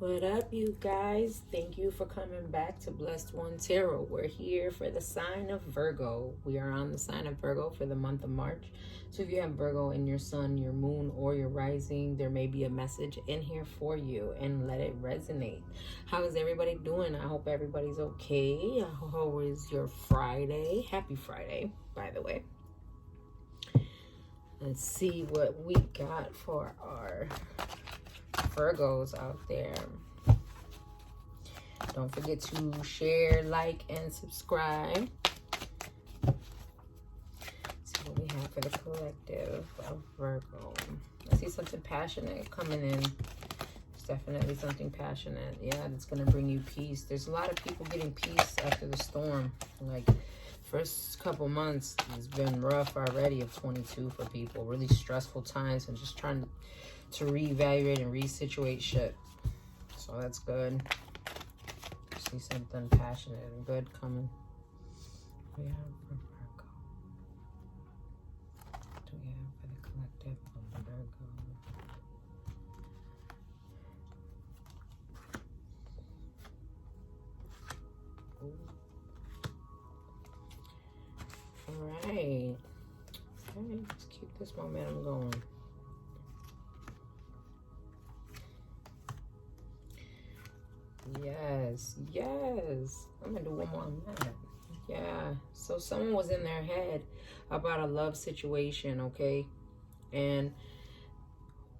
What up, you guys? Thank you for coming back to Blessed One Tarot. We're here for the sign of Virgo. We are on the sign of Virgo for the month of March. So if you have Virgo in your sun, your moon, or your rising, there may be a message in here for you, and let it resonate. How is everybody doing? I hope everybody's okay. How is your Friday? Happy Friday, by the way. Let's see what we got for our Virgos out there. Don't forget to share, like, and subscribe. Let's see what we have for the collective of Virgo. I see something passionate coming in. It's definitely something passionate. Yeah, that's going to bring you peace. There's a lot of people getting peace after the storm. Like, first couple months has been rough already of 22 for people. Really stressful times and just trying to reevaluate and resituate shit. So that's good. See something passionate and good coming. We have for Virgo. What do we have for the collective of Virgo? Alright. Okay, let's keep this momentum going. Yes. I'm gonna do one more on that. Yeah. So someone was in their head about a love situation, okay? And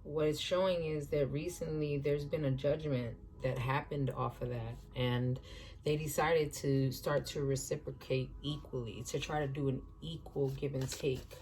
what it's showing is that recently there's been a judgment that happened off of that, and they decided to start to reciprocate equally, to try to do an equal give and take.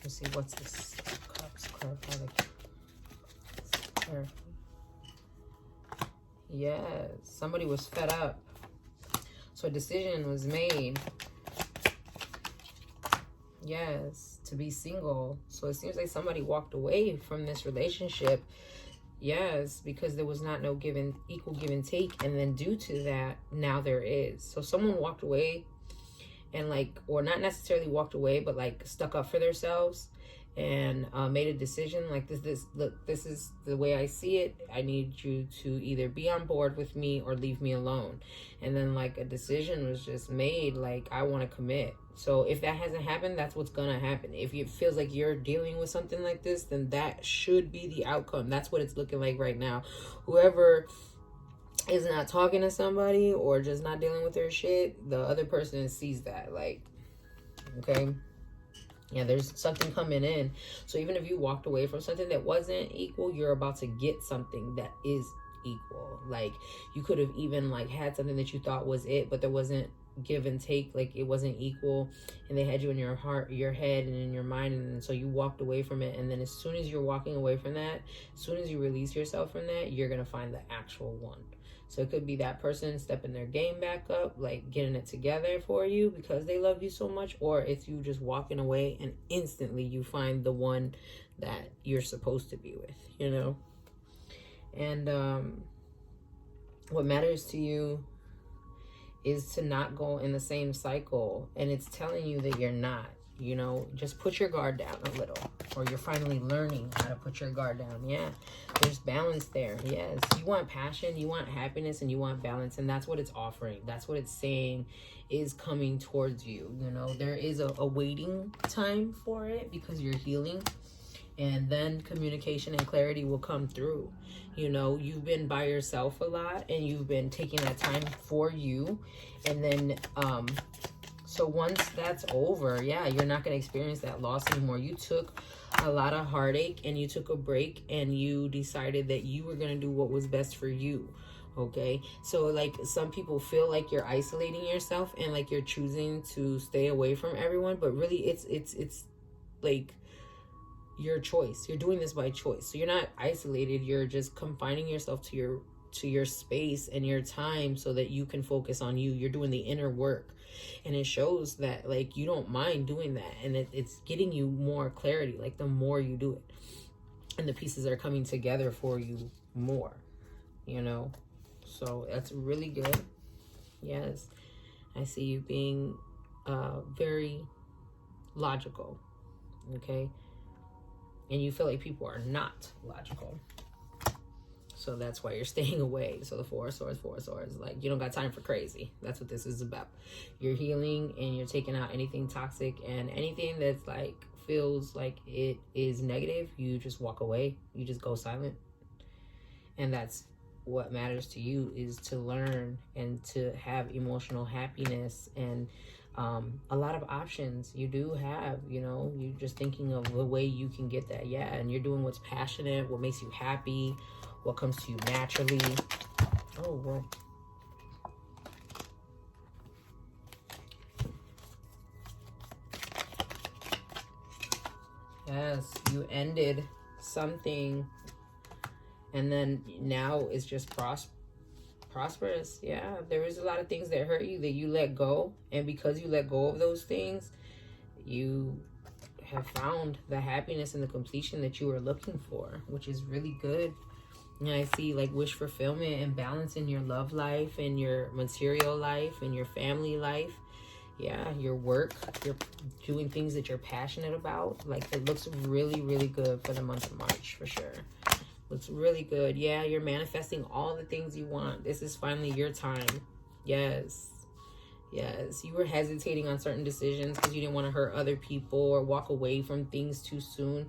Let's see, what's this? Cups, clarify the Yes, somebody was fed up. So a decision was made. Yes, to be single. So it seems like somebody walked away from this relationship. Yes, because there was not no equal give and take. And then due to that, now there is. So someone walked away and or not necessarily walked away, but stuck up for themselves and made a decision like look, this is the way I see it. I need you to either be on board with me or leave me alone. And then a decision was just made, I want to commit. So if that hasn't happened, that's what's gonna happen. If it feels like you're dealing with something like this, then that should be the outcome. That's what it's looking like right now. Whoever is not talking to somebody or just not dealing with their shit, the other person sees that. Okay, yeah, there's something coming in. So even if you walked away from something that wasn't equal, you're about to get something that is equal. You could have even had something that you thought was it, but there wasn't give and take. It wasn't equal, and they had you in your heart, your head, and in your mind, and so you walked away from it. And then as soon as you're walking away from that, as soon as you release yourself from that, you're gonna find the actual one. So it could be that person stepping their game back up, getting it together for you because they love you so much, or it's you just walking away and instantly you find the one that you're supposed to be with, And what matters to you is to not go in the same cycle, and it's telling you that you're not. Just put your guard down a little, or you're finally learning how to put your guard down. Yeah, there's balance there. Yes, you want passion, you want happiness, and you want balance, and that's what it's offering. That's what it's saying is coming towards you. There is a waiting time for it because you're healing, and then communication and clarity will come through. You've been by yourself a lot, and you've been taking that time for you, and then so once that's over, yeah, you're not going to experience that loss anymore. You took a lot of heartache and you took a break, and you decided that you were going to do what was best for you. Okay, so some people feel like you're isolating yourself and you're choosing to stay away from everyone, but really it's your choice. You're doing this by choice. So you're not isolated. You're just confining yourself to your space and your time so that you can focus on you. You're doing the inner work, and it shows that you don't mind doing that, and it's getting you more clarity the more you do it, and the pieces are coming together for you more, so that's really good. Yes, I see you being very logical, okay, and you feel like people are not logical. So that's why you're staying away. So the Four of Swords, like, you don't got time for crazy. That's what this is about. You're healing and you're taking out anything toxic, and anything that's like feels like it is negative, you just walk away. You just go silent. And that's what matters to you, is to learn and to have emotional happiness, and a lot of options you do have. You know, you're just thinking of the way you can get that. Yeah, and you're doing what's passionate, what makes you happy, what comes to you naturally. Oh, well. Yes, you ended something, and then now it's just prosperous. Yeah, there was a lot of things that hurt you that you let go, and because you let go of those things, you have found the happiness and the completion that you were looking for, which is really good. And I see like wish fulfillment and balance in your love life and your material life and your family life. Yeah, your work, you're doing things that you're passionate about. Like, it looks really, really good for the month of March, for sure. Looks really good. Yeah, you're manifesting all the things you want. This is finally your time. Yes. Yes, you were hesitating on certain decisions because you didn't want to hurt other people or walk away from things too soon.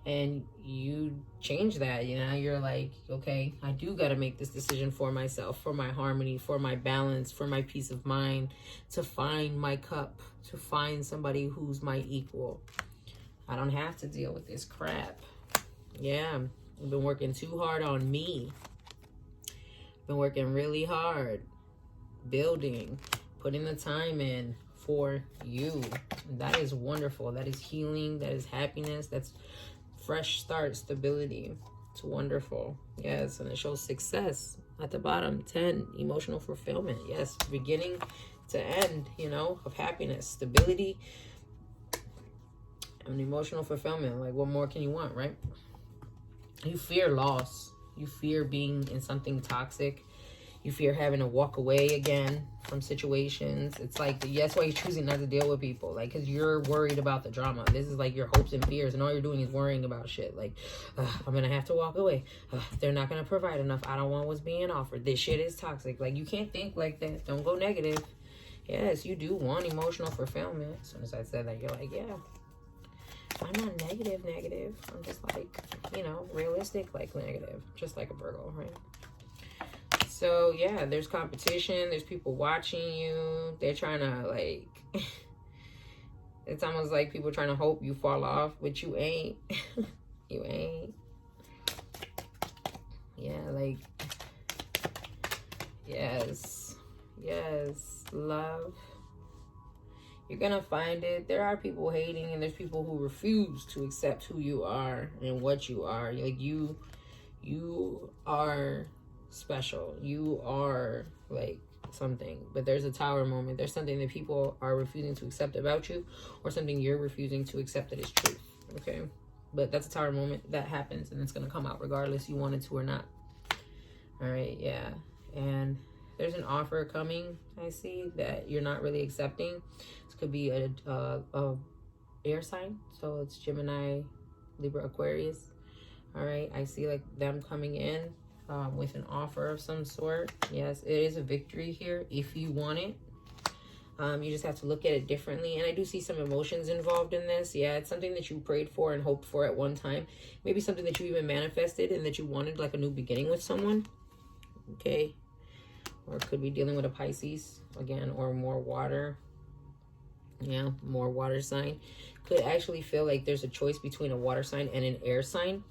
And you change that. You know, you're like, okay, I do got to make this decision for myself, for my harmony, for my balance, for my peace of mind, to find my cup, to find somebody who's my equal. I don't have to deal with this crap. Yeah, I've been working too hard on me. Been working really hard, building, putting the time in for you. That is wonderful. That is healing. That is happiness. That's fresh start, stability. It's wonderful. Yes, and it shows success at the bottom. 10, emotional fulfillment. Yes, beginning to end, you know, of happiness, stability, and emotional fulfillment. Like, what more can you want, right? You fear loss. You fear being in something toxic. You fear having to walk away again from situations. It's like, that's why you're choosing not to deal with people. Like, because you're worried about the drama. This is like your hopes and fears. And all you're doing is worrying about shit. Like, I'm going to have to walk away. They're not going to provide enough. I don't want what's being offered. This shit is toxic. Like, you can't think like that. Don't go negative. Yes, you do want emotional fulfillment. As soon as I said that, you're like, yeah. I'm not negative. I'm just like, you know, realistic, like negative. Just like a Virgo, right? So, yeah, there's competition. There's people watching you. They're trying to, like, it's almost like people trying to hope you fall off, but you ain't. You ain't. Yeah, like, yes. Yes, love. You're gonna find it. There are people hating, and there's people who refuse to accept who you are and what you are. Like, you are special. You are like something. But there's a tower moment. There's something that people are refusing to accept about you, or something you're refusing to accept that is truth. Okay? But that's a tower moment. That happens, and it's gonna come out regardless you wanted to or not. All right, yeah. And there's an offer coming, I see, that you're not really accepting. This could be a air sign. So it's Gemini, Libra, Aquarius. All right, I see like them coming in with an offer of some sort. Yes, it is a victory here if you want it. You just have to look at it differently. And I do see some emotions involved in this. Yeah, it's something that you prayed for and hoped for at one time. Maybe something that you even manifested and that you wanted, like a new beginning with someone. Okay. Or it could be dealing with a Pisces, again, or more water. Yeah, more water sign. Could actually feel like there's a choice between a water sign and an air sign.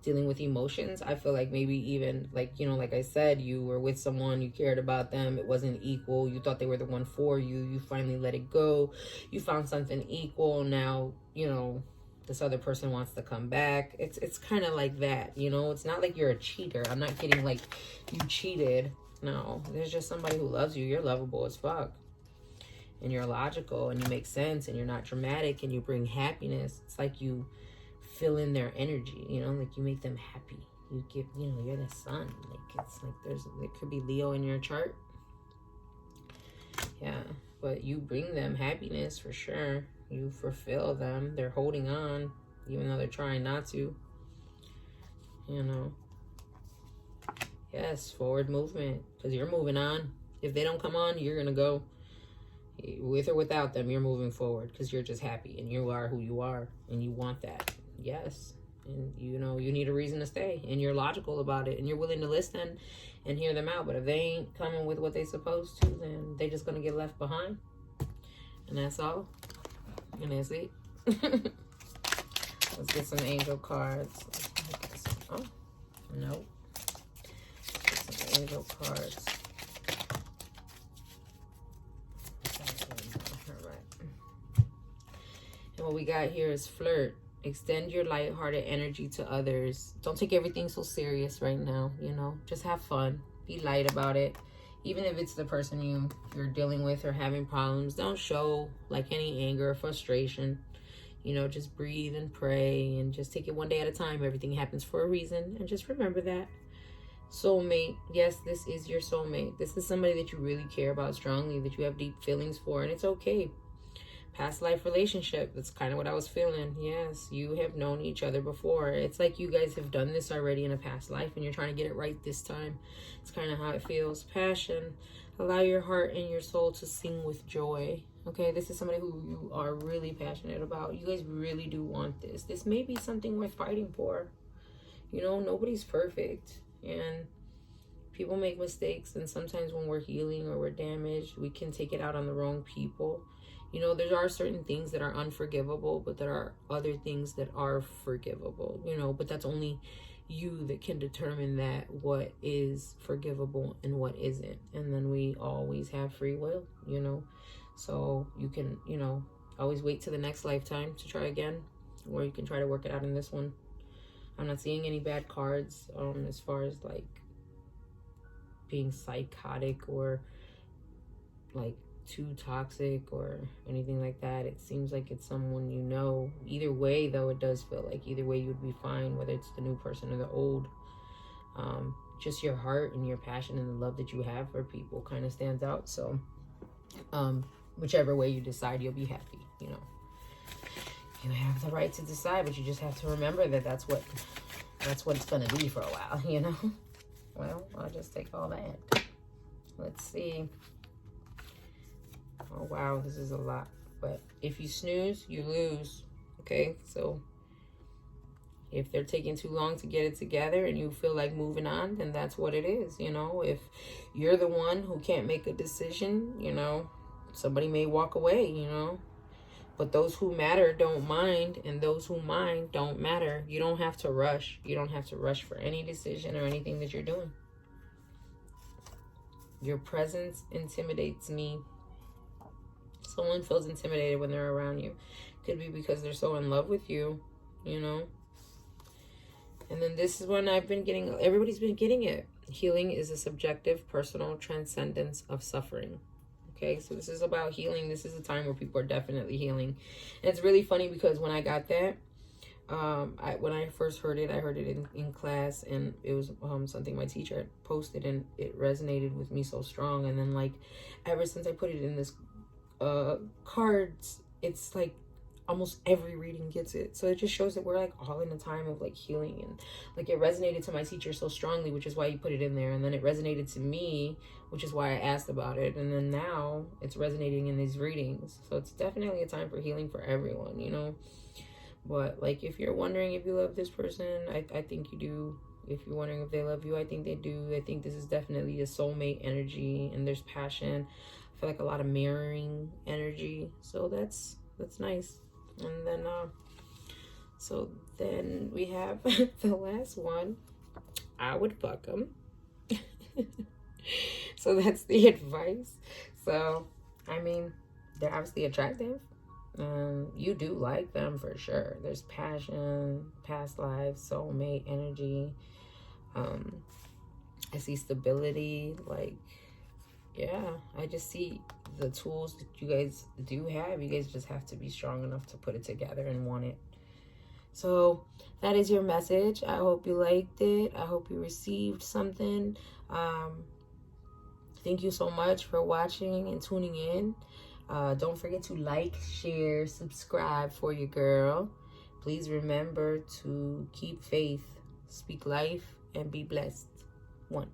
Dealing with emotions. I feel like maybe even, like, you know, like I said, you were with someone, you cared about them, it wasn't equal, you thought they were the one for you, you finally let it go, you found something equal, now, you know, this other person wants to come back. It's kind of like that, you know. It's not like you're a cheater. I'm not kidding, like you cheated. No, there's just somebody who loves you. You're lovable as fuck. And you're logical and you make sense and you're not dramatic and you bring happiness. It's like you fill in their energy, you know, like you make them happy. You give, you know, you're the sun. Like, it's like there could be Leo in your chart. Yeah, but you bring them happiness for sure. You fulfill them. They're holding on, even though they're trying not to. You know. Yes, forward movement, because you're moving on. If they don't come on, you're going to go. With or without them, you're moving forward because you're just happy and you are who you are and you want that. Yes. And you know, you need a reason to stay and you're logical about it and you're willing to listen and hear them out. But if they ain't coming with what they supposed to, then they just going to get left behind. And that's all. And that's it. Let's get some angel cards. Oh, no. Let's get some angel cards. And what we got here is flirt. Extend your lighthearted energy to others. Don't take everything so serious right now, you know. Just have fun. Be light about it. Even if it's the person you're dealing with or having problems, don't show like any anger or frustration. You know, just breathe and pray and just take it one day at a time. Everything happens for a reason. And just remember that. Soulmate. Yes, this is your soulmate. This is somebody that you really care about strongly, that you have deep feelings for, and it's okay. Past life relationship. That's kind of what I was feeling. Yes, you have known each other before. It's like you guys have done this already in a past life and you're trying to get it right this time. It's kind of how it feels. Passion. Allow your heart and your soul to sing with joy. Okay, this is somebody who you are really passionate about. You guys really do want this. This may be something worth fighting for. You know, nobody's perfect. And people make mistakes. And sometimes when we're healing or we're damaged, we can take it out on the wrong people. You know, there are certain things that are unforgivable, but there are other things that are forgivable, you know, but that's only you that can determine that what is forgivable and what isn't. And then we always have free will, you know, so you can, you know, always wait to the next lifetime to try again, or you can try to work it out in this one. I'm not seeing any bad cards as far as like being psychotic or like too toxic or anything like that. It seems like it's someone you know. Either way, though, it does feel like either way you would be fine, whether it's the new person or the old. Just your heart and your passion and the love that you have for people kind of stands out. So whichever way you decide, you'll be happy. You know, you have the right to decide, but you just have to remember that that's what it's gonna be for a while, you know. Well, I'll just take all that. Let's see. Oh, wow, this is a lot. But if you snooze, you lose. Okay, so if they're taking too long to get it together and you feel like moving on, then that's what it is, you know. If you're the one who can't make a decision, you know, somebody may walk away, you know. But those who matter don't mind, and those who mind don't matter. You don't have to rush. You don't have to rush for any decision or anything that you're doing. Your presence intimidates me. Someone feels intimidated when they're around you. Could be because they're so in love with you, you know. And then this is one I've been getting. Everybody's been getting it. Healing is a subjective, personal transcendence of suffering. Okay, so this is about healing. This is a time where people are definitely healing. And it's really funny because when I got that, when I first heard it, I heard it in class, and it was something my teacher had posted, and it resonated with me so strong. And then like ever since I put it in this cards, it's like almost every reading gets it. So it just shows that we're like all in a time of like healing, and like it resonated to my teacher so strongly, which is why you put it in there. And then it resonated to me, which is why I asked about it. And then now it's resonating in these readings. So it's definitely a time for healing for everyone, you know. But like if you're wondering if you love this person, I think you do. If you're wondering if they love you, I think they do. I think this is definitely a soulmate energy, and there's passion. I feel like a lot of mirroring energy, so that's nice. And then so then we have the last one. I would fuck them. So that's the advice. So I mean, they're obviously attractive. You do like them for sure. There's passion, past lives, soulmate energy. I see stability, like, yeah, I just see the tools that you guys do have. You guys just have to be strong enough to put it together and want it. So that is your message. I hope you liked it. I hope you received something. Thank you so much for watching and tuning in. Don't forget to like, share, subscribe for your girl. Please remember to keep faith, speak life, and be blessed. 1.